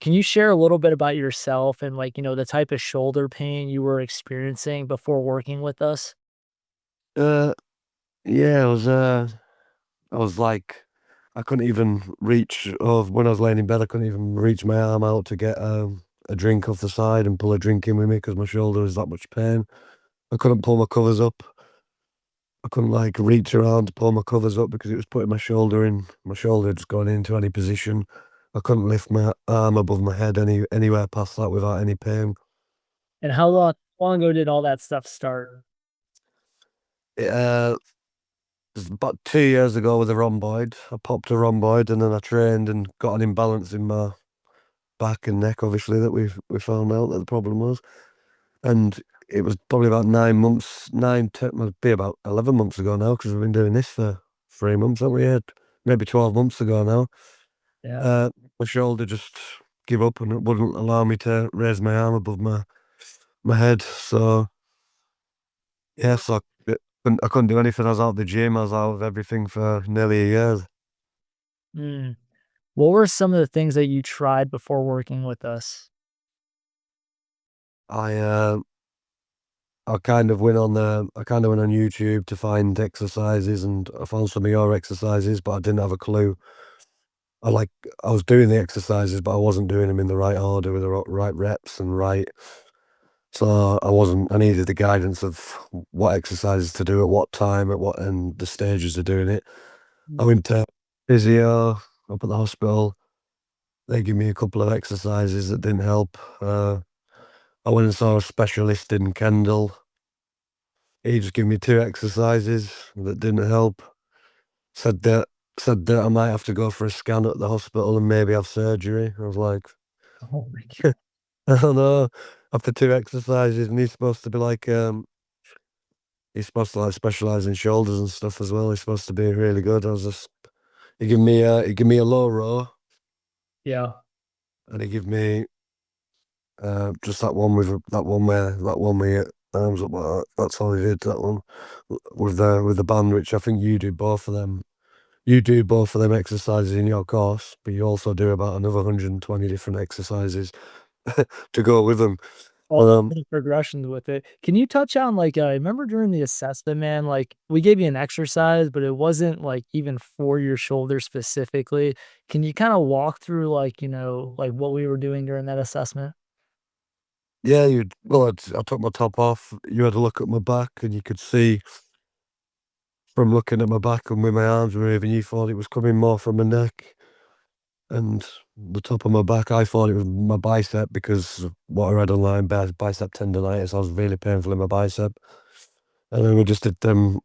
Can you share a little bit about yourself and the type of shoulder pain you were experiencing before working with us? Uh, yeah, I was like, I couldn't even reach, when I was laying in bed, I couldn't even reach my arm out to get a drink off the side and pull a drink in with me because my shoulder was that much pain. I couldn't pull my covers up. I couldn't like reach around to pull my covers up because it was putting my shoulder in. My shoulder just going into any position. I couldn't lift my arm above my head anywhere past that without any pain. And how long ago did all that stuff start? It, it was about 2 years ago with a rhomboid. I popped a rhomboid and then I trained and got an imbalance in my back and neck, obviously, that we found out that the problem was. And it was probably about 9 months, must be about 11 months ago now, because we've been doing this for 3 months, haven't we? Yeah, maybe 12 months ago now. Yeah. Uh, my shoulder just gave up and it wouldn't allow me to raise my arm above my head. So, yeah, so I couldn't do anything. I was out of the gym, I was out of everything for nearly a year. Mm. What were some of the things that you tried before working with us? I uh I kind of went on YouTube to find exercises and I found some of your exercises, but I didn't have a clue. I like I was doing the exercises, but I wasn't doing them in the right order with the right reps and right. So I needed the guidance of what exercises to do at what time, at what and the stages of doing it. I Mm. went to physio up at the hospital. They gave me a couple of exercises that didn't help. I went and saw a specialist in Kendal. He just gave me two exercises that didn't help. Said that said that I might have to go for a scan at the hospital and maybe have surgery. I was like, Oh my I don't know. After two exercises, and he's supposed to like specialize in shoulders and stuff as well. He's supposed to be really good. He gave me a low row Yeah. and he gave me just that one where your arms up like that. That's all he did. That one with the band, which I think you do both of them. You do both of them exercises in your course, but you also do about another 120 different exercises to go with them. All Um, the progressions with it. Can you touch on I remember during the assessment, man, we gave you an exercise, but it wasn't even for your shoulder specifically. Can you kind of walk through what we were doing during that assessment? yeah, I took my top off. You had a look at my back, and you could see from looking at my back and with my arms moving, you thought it was coming more from my neck and the top of my back. I thought it was my bicep because of what I read online, bicep tendonitis. I was really painful in my bicep, and then we just did them.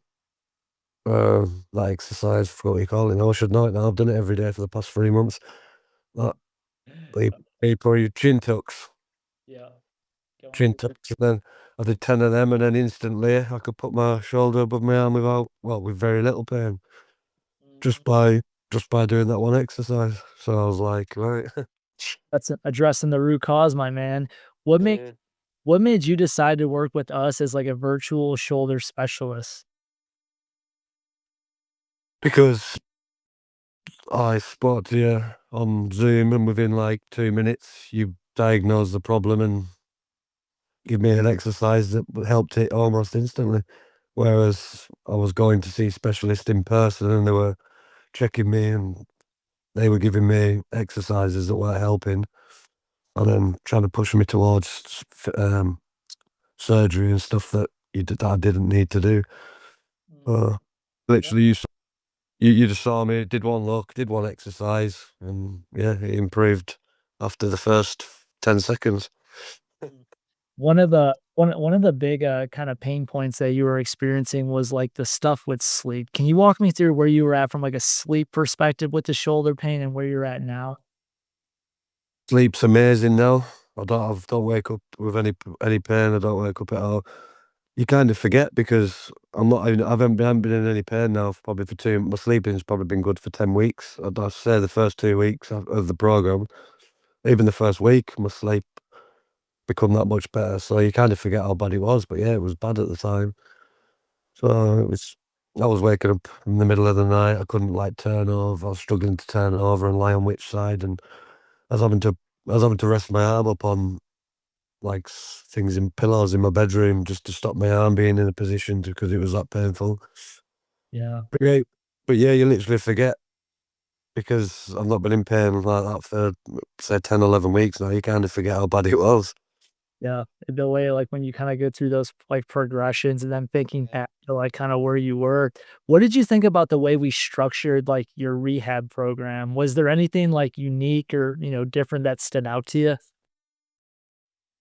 That exercise, forgot what you call it now. I should know it now. I've done it every day for the past 3 months. That for your chin tucks, Yeah. chin tucks, and then I did 10 of them, and then instantly I could put my shoulder above my arm with very little pain, just Mhm. by just by doing that one exercise. So I was like, right, That's addressing the root cause, my man. What make yeah. what made you decide to work with us as a virtual shoulder specialist? Because I spoke to you on Zoom, and within like 2 minutes, you diagnosed the problem and give me an exercise that helped it almost instantly. Whereas I was going to see specialists in person and they were checking me and they were giving me exercises that weren't helping and then trying to push me towards surgery and stuff that I didn't need to do. Mm. Uh, Yeah. literally, you just saw me, did one look, did one exercise, and yeah, it improved after the first 10 seconds. One of the big, kinda pain points that you were experiencing was, the stuff with sleep. Can you walk me through where you were at from, a sleep perspective with the shoulder pain and where you're at now? Sleep's amazing now. Don't wake up with any pain. I don't wake up at all. You kind of forget because I haven't been in any pain now for probably for two. My sleeping's probably been good for 10 weeks. I'd say the first 2 weeks of the program, even the first week, my sleep become that much better. So you kind of forget how bad it was. But yeah, it was bad at the time. So it was. I was waking up in the middle of the night. I couldn't like turn over. I was struggling to turn over and lie on which side, and I was having to I was having to rest my arm up on like things in pillows in my bedroom just to stop my arm being in a position because it was that painful. Yeah. But yeah, but yeah, you literally forget because I've not been in pain like that for say 10, 11 weeks now. You kind of forget how bad it was. Yeah, the way, like, when you kinda go through those, like, progressions and then thinking back to, like, kinda where you were, what did you think about the way we structured, like, your rehab program? Was there anything, like, unique or, different that stood out to you?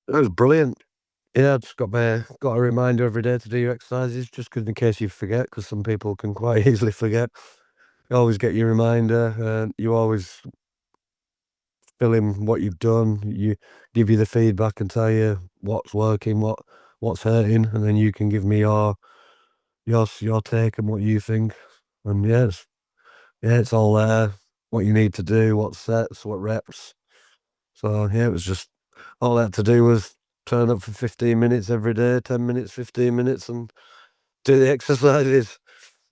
It was brilliant. Yeah, I just got a reminder every day to do your exercises just 'cause in case you forget, because some people can quite easily forget. You always get your reminder, and you always fill in what you've done. You give you the feedback and tell you what's working, what's hurting, and then you can give me your take and what you think. And yeah, it's all there. What you need to do, what sets, what reps. So yeah, it was just all I had to do was turn up for 15 minutes every day, 10 minutes, 15 minutes, and do the exercises.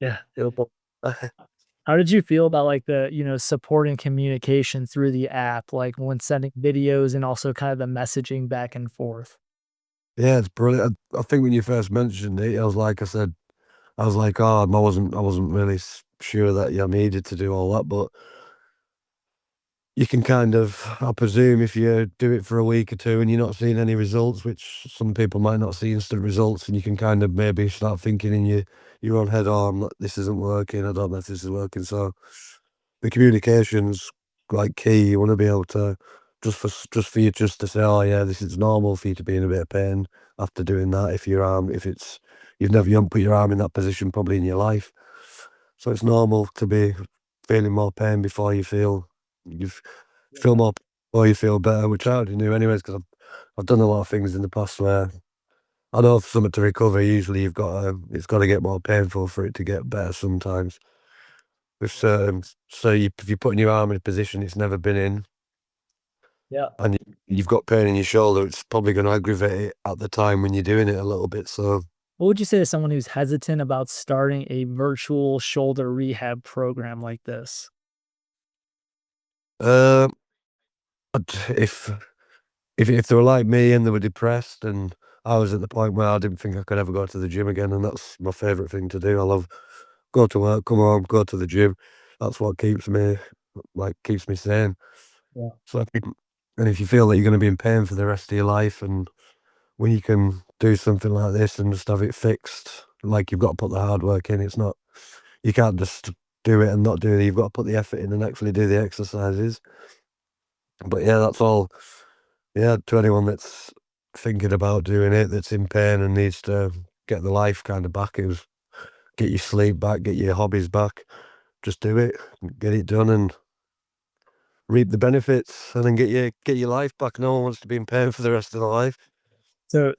Yeah. Yep. How did you feel about, like, the, support and communication through the app, like, when sending videos and also kind of the messaging back and forth? Yeah, it's brilliant. I think when you first mentioned it, I was like, "Oh, I wasn't really sure that you needed to do all that," but you can kind of I presume if you do it for a week or 2 and you're not seeing any results, which some people might not see instant results, and you can kind of maybe start thinking in your own head, "Oh, this isn't working. I don't know if this is working." So the communication's, like, key. You wanna be able to just for you just to say, "Oh, yeah, this is normal for you to be in a bit of pain after doing that," if it's you haven't put your arm in that position probably in your life. So it's normal to be feeling more pain before you feel more before you feel better, which I already knew anyways, because I've done a lot of things in the past where I know for something to recover, usually it's gotta get more painful for it to get better sometimes. With certain so if you're putting your arm in a position it's never been in Yeah. and you've got pain in your shoulder, it's probably gonna aggravate it at the time when you're doing it a little bit, so, What would you say to someone who's hesitant about starting a virtual shoulder rehab program like this? um, if if they were like me and they were depressed and I was at the point where I didn't think I could ever go to the gym again, and that's my favourite thing to do. I love go to work, come home, go to the gym. That's what keeps me sane. Yeah. So I think and if you feel that you're gonna be in pain for the rest of your life and when you can do something like this and just have it fixed, like, you've got to put the hard work in, it's not you can't just do it and not do it, you've got to put the effort in and actually do the exercises. But yeah, that's all yeah, to anyone that's thinking about doing it, that's in pain and needs to get the life kinda back is get your sleep back, get your hobbies back, just do it, get it done and reap the benefits and then get your life back. No one wants to be in pain for the rest of their life.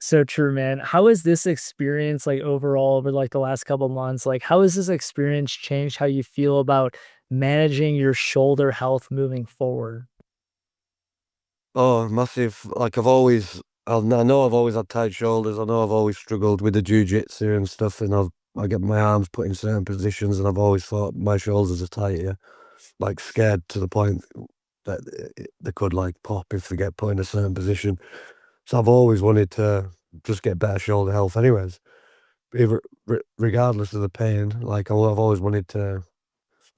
So true, man. How has this experience, like, overall over, like, the last couple months, like, how has this experience changed how you feel about managing your shoulder health moving forward? Oh, massive. Like I know I've always had tight shoulders. I know I've always struggled with the jujitsu and stuff, and I get my arms put in certain positions, and I've always thought my shoulders are tight, yeah. Like scared to the point that they could like pop if they get put in a certain position. So I've always wanted to just get better shoulder health, anyways. Even regardless of the pain, like I've always wanted to.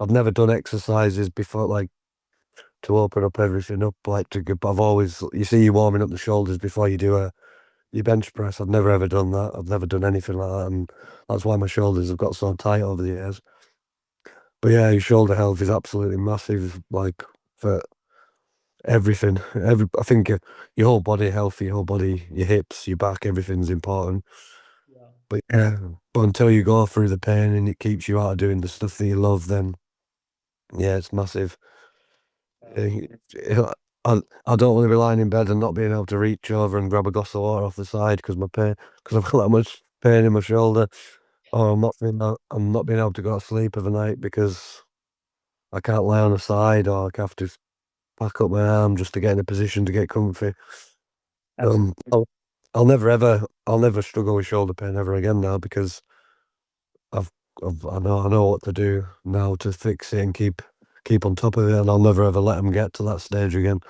I've never done exercises before, like to open up everything up, like to get I've always you see you warming up the shoulders before you do your bench press. I've never ever done that. I've never done anything like that, and that's why my shoulders have got so tight over the years. But yeah, your shoulder health is absolutely massive, like for everything. I think your whole body healthy, your whole body, your hips, your back, everything's important. Yeah. But yeah, but until you go through the pain and it keeps you out of doing the stuff that you love, then yeah, it's massive. Eh, I don't wanna be lying in bed and not being able to reach over and grab a glass of water off the side because my pain, because 'cause I've got that much pain in my shoulder, or I'm not being able to go to sleep of a night because I can't lay on the side, or I have to pack up my arm just to get in a position to get comfy. Absolutely. I'll I'll never struggle with shoulder pain ever again now because I've I know what to do now to fix it and keep on top of it, and I'll never ever let them get to that stage again.